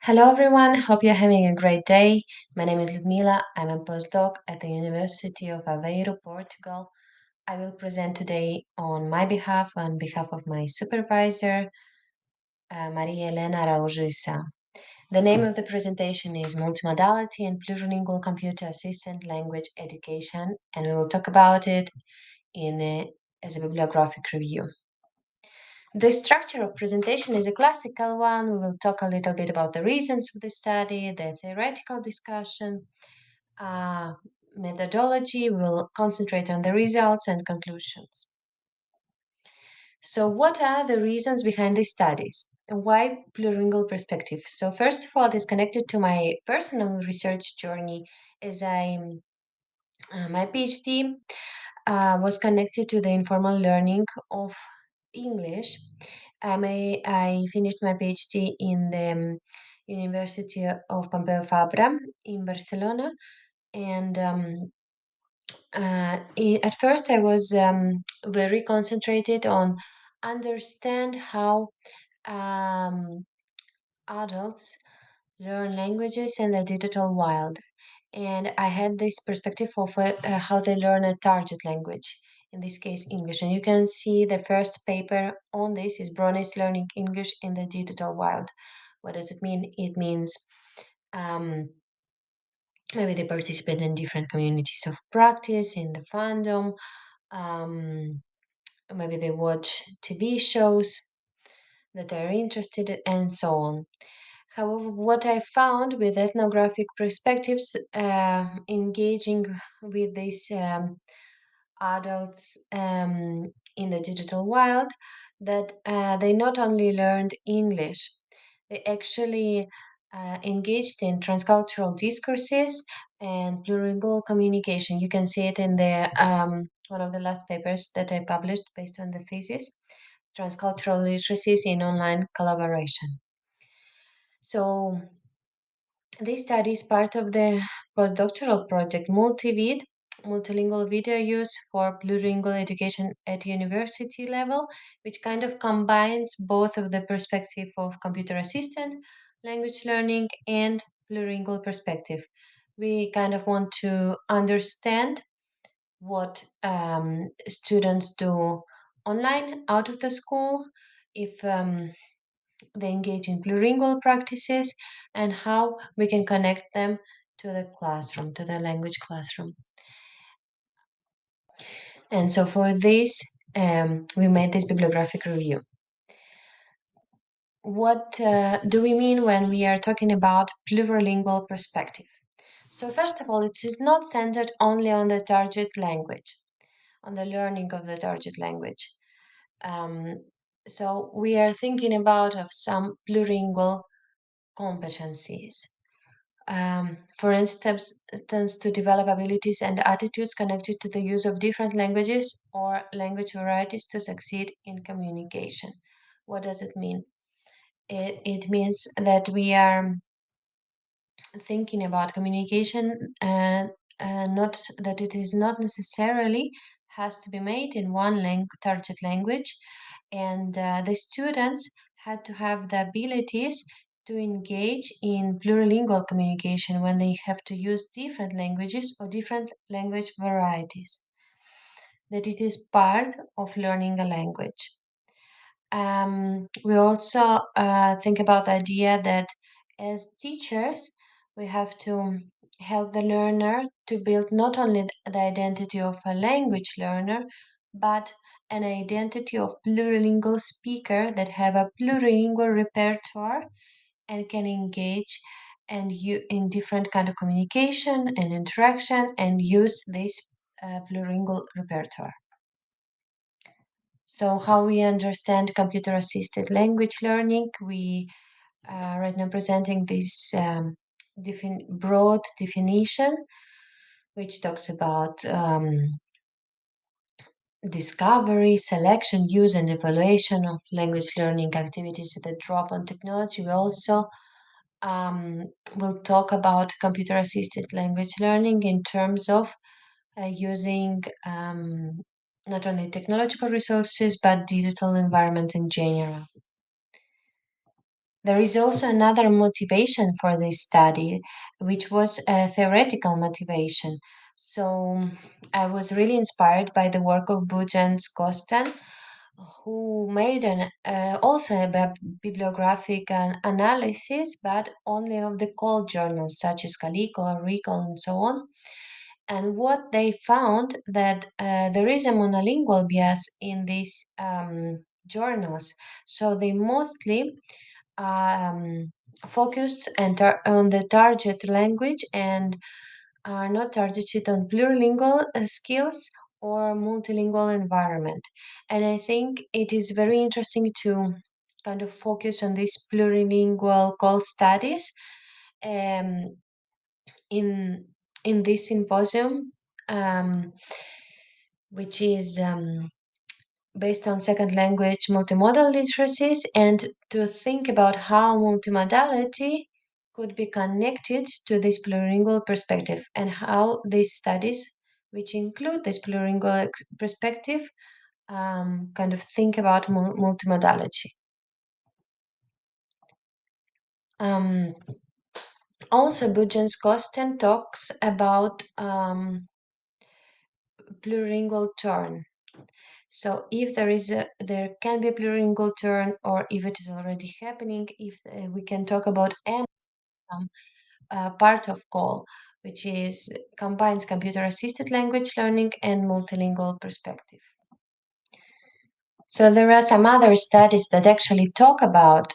Hello everyone, hope you're having a great day. My name is Liudmila. I'm a postdoc at the University of Aveiro, Portugal. I will present today on my behalf, on behalf of my supervisor, Maria Helena Araújo. The name of the presentation is Multimodality and Plurilingual Computer Assistant Language Education, and we will talk about it as a bibliographic review. The structure of presentation is a classical one. We will talk a little bit about the reasons for the study, the theoretical discussion, methodology. We'll concentrate on the results and conclusions. So what are the reasons behind these studies? Why plurilingual perspective? So first of all, it is connected to my personal research journey as my PhD was connected to the informal learning of English. I finished my PhD in the University of Pompeu Fabra in Barcelona, and at first I was very concentrated on understand how um, adults learn languages in the digital world, and I had this perspective of how they learn a target language, in this case English. And you can see the first paper on this is Bronies Learning English in the Digital World. What does it mean? It means um, maybe they participate in different communities of practice in the fandom, um, maybe they watch TV shows that they're interested in, and so on. However, what I found with ethnographic perspectives, engaging with these adults in the digital world, that they not only learned English, they actually engaged in transcultural discourses and plurilingual communication. You can see it in the one of the last papers that I published based on the thesis, transcultural literacies in online collaboration. So this study is part of the postdoctoral project MultiVid, multilingual video use for plurilingual education at university level, which kind of combines both of the perspective of computer assisted language learning and plurilingual perspective. We kind of want to understand what students do online out of the school, if they engage in plurilingual practices, and how we can connect them to the classroom, to the language classroom. And so for this, we made this bibliographic review. What do we mean when we are talking about plurilingual perspective? So first of all, it is not centered only on the target language, on the learning of the target language. So we are thinking about of some plurilingual competencies. For instance, to develop abilities and attitudes connected to the use of different languages or language varieties to succeed in communication. What does it mean? It means that we are thinking about communication, not that it is not necessarily has to be made in one target language, and the students had to have the abilities to engage in plurilingual communication when they have to use different languages or different language varieties, that it is part of learning a language. We also think about the idea that as teachers, we have to help the learner to build not only the identity of a language learner, but an identity of plurilingual speaker that have a plurilingual repertoire and can engage and in different kind of communication and interaction and use this plurilingual repertoire. So how we understand computer-assisted language learning, we right now presenting this broad definition, which talks about discovery, selection, use, and evaluation of language learning activities that drop on technology. We also will talk about computer-assisted language learning in terms of using not only technological resources but digital environment in general. There is also another motivation for this study, which was a theoretical motivation. So I was really inspired by the work of 𝘊𝘮𝘭𝘪𝘮, who made an also a bibliographic analysis, but only of the call journals such as Calico, Recall, and so on. And what they found that there is a monolingual bias in these journals. So they mostly um, focused on the target language and are not targeted on plurilingual skills or multilingual environment. And I think it is very interesting to kind of focus on these plurilingual call studies um, in this symposium, um, which is based on second language multimodal literacies, and to think about how multimodality could be connected to this plurilingual perspective and how these studies, which include this plurilingual perspective, kind of think about multimodality. Um, Also, 𝘊𝘮𝘭𝘪𝘮 talks about plurilingual turn. So if there can be a plurilingual turn, or if it is already happening, if we can talk about some part of call, which is combines computer-assisted language learning and multilingual perspective. So there are some other studies that actually talk about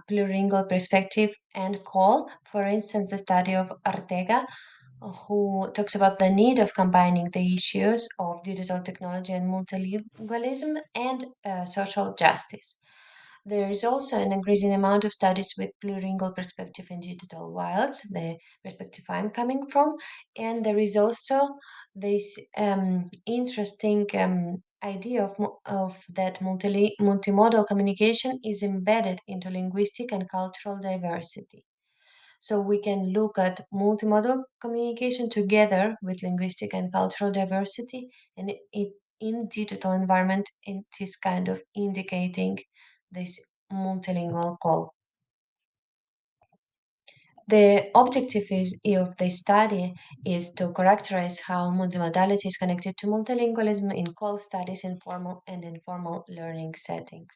plurilingual perspective and call. For instance, the study of Ortega, who talks about the need of combining the issues of digital technology and multilingualism and social justice. There is also an increasing amount of studies with plurilingual perspective in digital wilds, the perspective I'm coming from, and there is also this interesting idea of that multimodal communication is embedded into linguistic and cultural diversity. So we can look at multimodal communication together with linguistic and cultural diversity, and in digital environment, it is kind of indicating this multilingual call. The objective of the study is to characterize how multimodality is connected to multilingualism in call studies in formal and informal learning settings.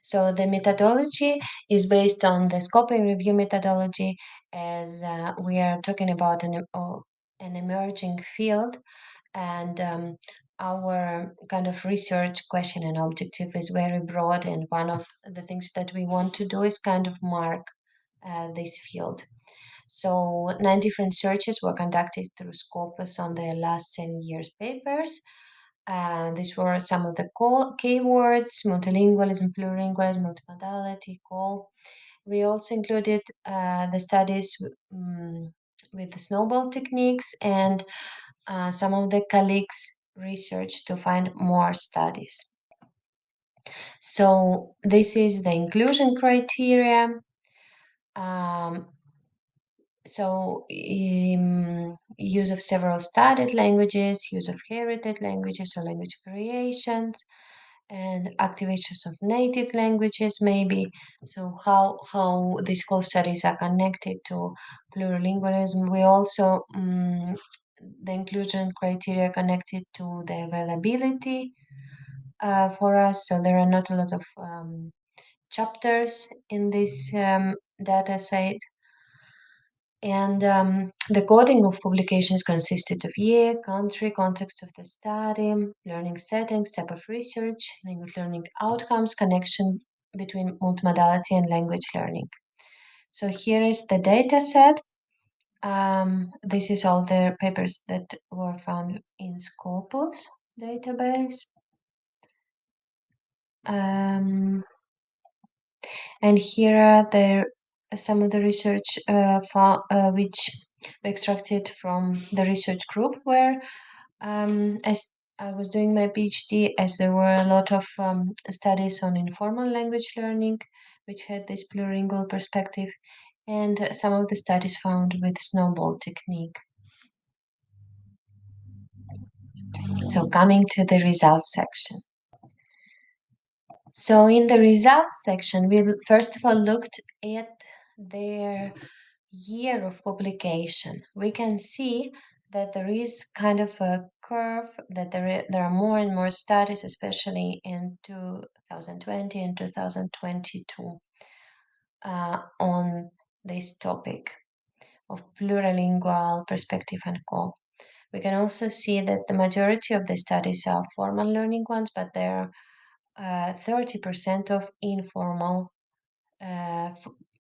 So the methodology is based on the scoping review methodology, as we are talking about an emerging field, and our kind of research question and objective is very broad, and one of the things that we want to do is kind of mark this field. So 9 different searches were conducted through Scopus on the last 10 years papers. These were some of the keywords: multilingualism, plurilingualism, multimodality, call. We also included the studies with the snowball techniques and some of the colleagues' research to find more studies. So this is the inclusion criteria. Um, use of several studied languages, use of heritage languages or language variations, and activations of native languages maybe. So how these call studies are connected to plurilingualism. We also the inclusion criteria connected to the availability for us. So there are not a lot of chapters in this data set. And the coding of publications consisted of year, country, context of the study, learning settings, type of research, language learning outcomes, connection between multimodality and language learning. So here is the data set. This is all the papers that were found in Scopus database. And here are some of the research which we extracted from the research group where as I was doing my PhD, as there were a lot of studies on informal language learning, which had this plurilingual perspective, and some of the studies found with snowball technique. So coming to the results section. So in the results section, we first of all looked at their year of publication. We can see that there is kind of a curve, that there are more and more studies, especially in 2020 and 2022, on this topic of plurilingual perspective and call. We can also see that the majority of the studies are formal learning ones, but there are 30% of informal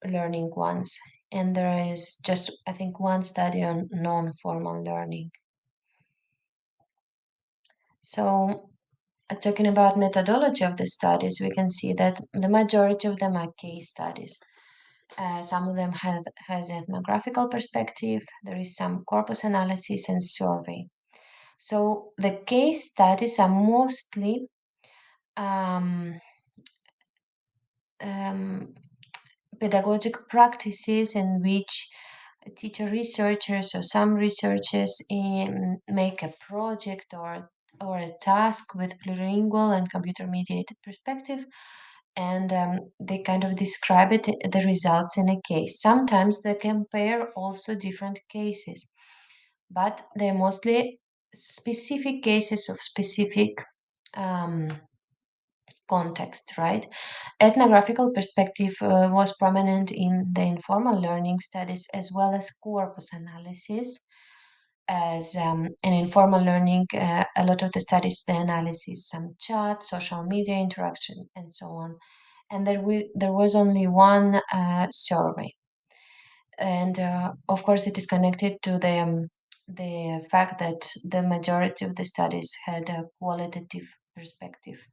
learning ones. And there is just, I think, one study on non-formal learning. So talking about methodology of the studies, we can see that the majority of them are case studies. Some of them has ethnographical perspective. There is some corpus analysis and survey. So the case studies are mostly um, pedagogic practices in which teacher researchers or some researchers make a project or a task with plurilingual and computer-mediated perspective, and they kind of describe the results in a case. Sometimes they compare also different cases, but they're mostly specific cases of specific um, context, right? Ethnographical perspective was prominent in the informal learning studies as well as corpus analysis. As an informal learning, a lot of the studies, the analysis, some chat, social media interaction, and so on. And there was only one survey. And of course, it is connected to the fact that the majority of the studies had a qualitative perspective,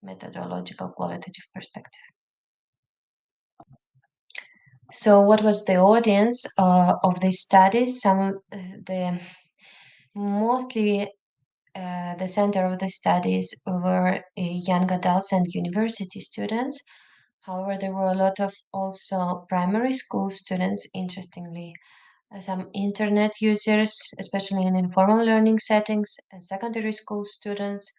methodological qualitative perspective. So, what was the audience of these studies? The mostly the center of the studies were young adults and university students. However, there were a lot of also primary school students, interestingly, some internet users, especially in informal learning settings, secondary school students,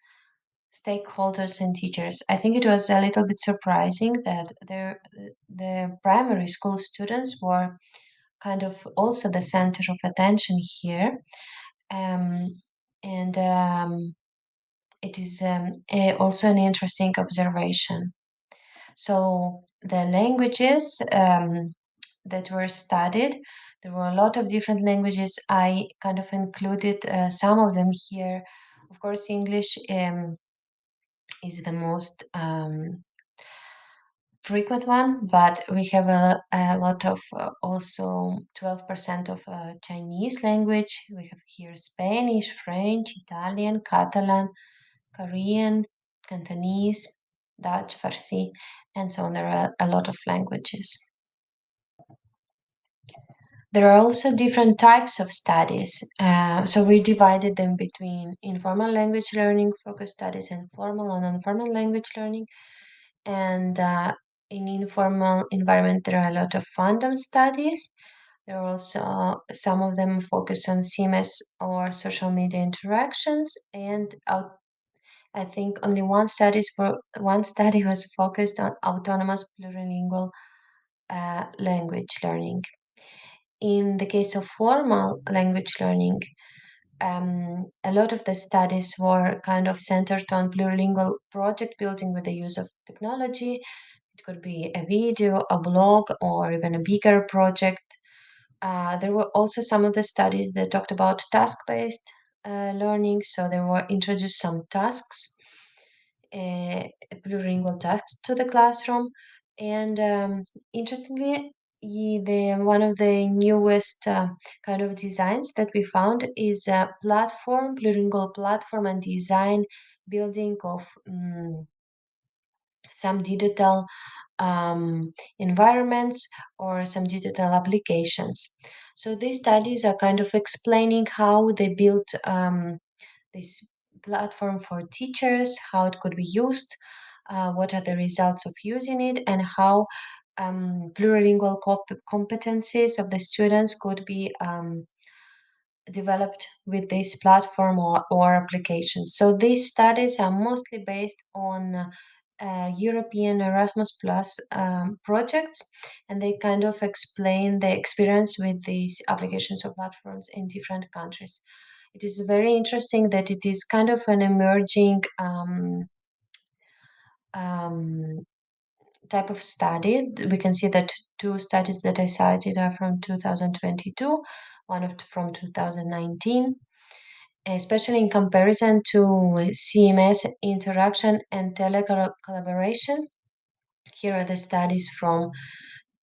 stakeholders, and teachers. I think it was a little bit surprising that the primary school students were kind of also the center of attention here. Um, and it is also an interesting observation. So the languages that were studied, there were a lot of different languages. I kind of included some of them here. Of course, English is the most frequent one, but we have a lot of also 12% of Chinese language. We have here Spanish, French, Italian, Catalan, Korean, Cantonese, Dutch, Farsi, and so on. There are a lot of languages. There are also different types of studies. So we divided them between informal language learning, focused studies, and formal and non-formal language learning. And in informal environment, there are a lot of fandom studies. There are also some of them focus on CMS or social media interactions, and I think only one study was focused on autonomous plurilingual language learning. In the case of formal language learning, a lot of the studies were kind of centered on plurilingual project building with the use of technology. It could be a video, a blog, or even a bigger project. There were also some of the studies that talked about task-based learning. So there were introduced some tasks, plurilingual tasks to the classroom. And interestingly, one of the newest kind of designs that we found is a platform, plurilingual platform and design building of some digital environments or some digital applications. So these studies are kind of explaining how they built this platform for teachers, how it could be used, what are the results of using it, and how plurilingual competencies of the students could be developed with this platform or applications. So these studies are mostly based on European Erasmus Plus projects, and they kind of explain the experience with these applications or platforms in different countries. It is very interesting that it is kind of an emerging um, type of study. We can see that two studies that I cited are from 2022, from 2019, especially in comparison to CMS interaction and telecollaboration. Here are the studies from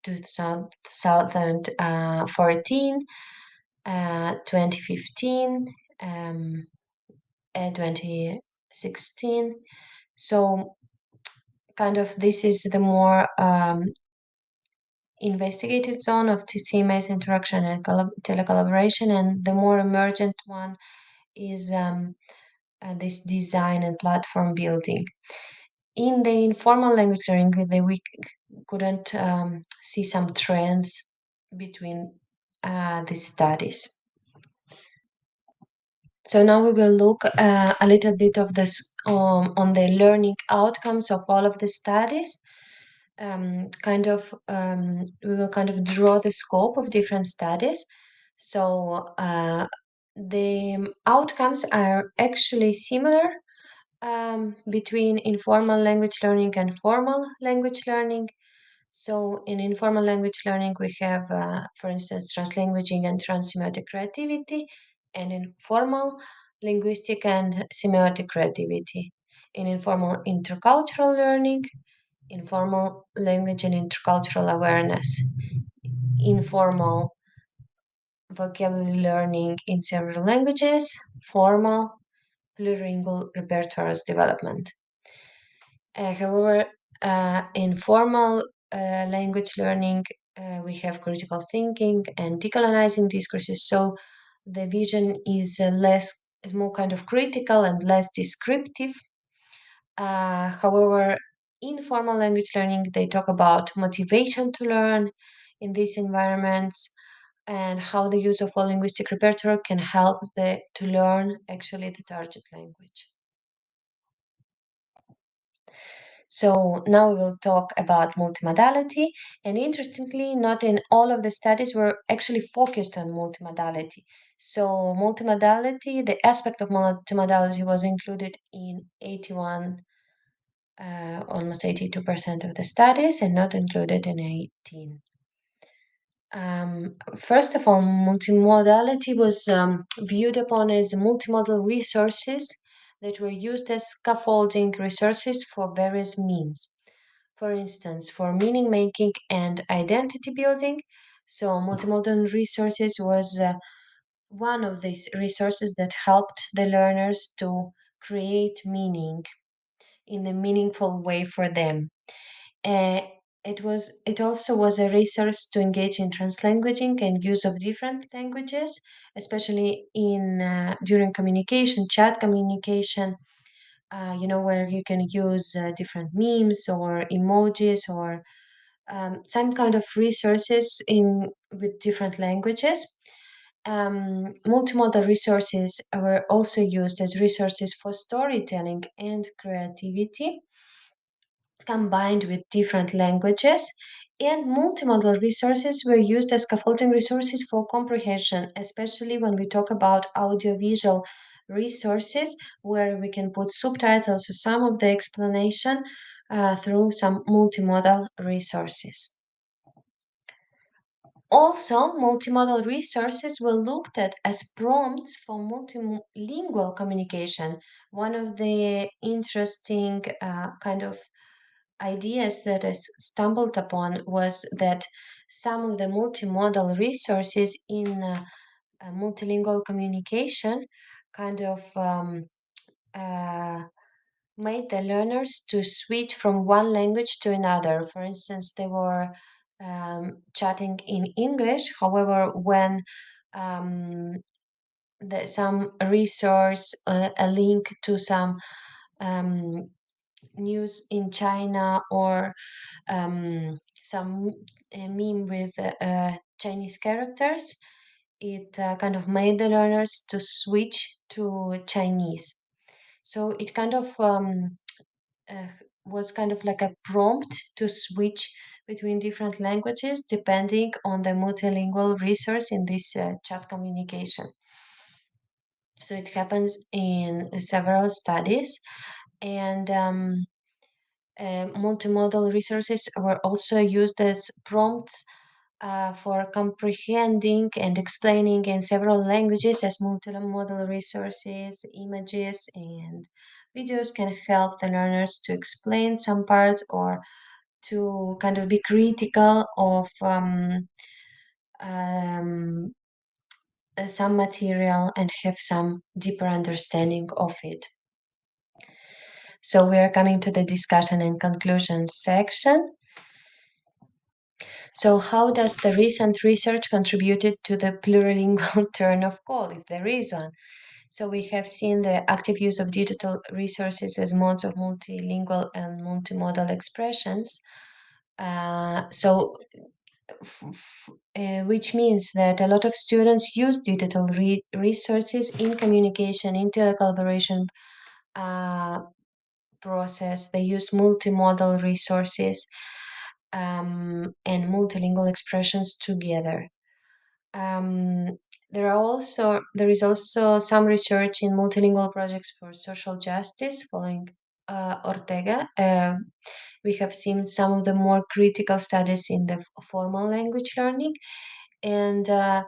2014, 2015, and 2016. So, kind of, this is the more investigated zone of TCMS interaction and telecollaboration, and the more emergent one is this design and platform building. In the informal language learning, we couldn't see some trends between these studies. So now we will look a little bit of this on the learning outcomes of all of the studies. We will kind of draw the scope of different studies. So the outcomes are actually similar between informal language learning and formal language learning. So in informal language learning, we have, for instance, translanguaging and transsemiotic creativity, and in formal, linguistic and semiotic creativity. In informal intercultural learning, informal language and intercultural awareness, informal vocabulary learning in several languages, formal plurilingual repertoires development. However, in formal language learning, we have critical thinking and decolonizing discourses. So the vision is more kind of critical and less descriptive. However, in formal language learning, they talk about motivation to learn in these environments and how the use of a linguistic repertoire can help to learn actually the target language. So now we will talk about multimodality, and interestingly, not in all of the studies were actually focused on multimodality. So multimodality, the aspect of multimodality was included in 81, almost 82% of the studies, and not included in 18. First of all, multimodality was viewed upon as multimodal resources that were used as scaffolding resources for various means. For instance, for meaning making and identity building. So, multimodal resources was one of these resources that helped the learners to create meaning in a meaningful way for them. Uh, it also was a resource to engage in translanguaging and use of different languages, especially in during communication, chat communication. Where you can use different memes or emojis or some kind of resources in with different languages. Multimodal resources were also used as resources for storytelling and creativity combined with different languages, and multimodal resources were used as scaffolding resources for comprehension, especially when we talk about audiovisual resources, where we can put subtitles to some of the explanation through some multimodal resources. Also, multimodal resources were looked at as prompts for multilingual communication. One of the interesting kind of ideas that I stumbled upon was that some of the multimodal resources in multilingual communication kind of uh, made the learners to switch from one language to another. For instance, they were chatting in English. However, when um, some resource, a link to some um, news in China or some meme with Chinese characters, it kind of made the learners to switch to Chinese. So it kind of was kind of like a prompt to switch between different languages depending on the multilingual resource in this chat communication. So it happens in several studies, and multimodal resources were also used as prompts for comprehending and explaining in several languages, as multimodal resources, images, and videos can help the learners to explain some parts or to kind of be critical of um, some material and have some deeper understanding of it. So we are coming to the discussion and conclusion section. So how does the recent research contributed to the plurilingual turn of call, if there is one? So we have seen the active use of digital resources as modes of multilingual and multimodal expressions. Which means that a lot of students use digital resources in communication, in collaboration process. They use multimodal resources and multilingual expressions together. There is also some research in multilingual projects for social justice following Ortega. We have seen some of the more critical studies in the formal language learning, and a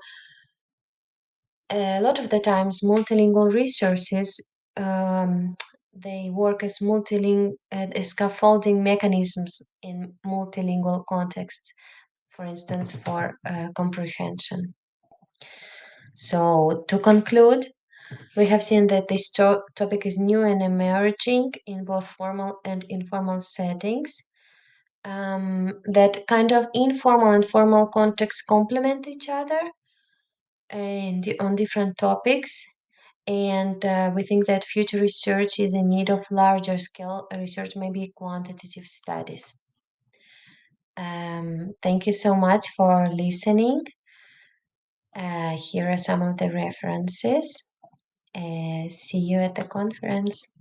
lot of the times multilingual resources they work as as scaffolding mechanisms in multilingual contexts, for instance, for comprehension. So, to conclude, we have seen that this topic is new and emerging in both formal and informal settings. That kind of informal and formal contexts complement each other and on different topics. And we think that future research is in need of larger scale research, maybe quantitative studies. Thank you so much for listening. Here are some of the references. See you at the conference.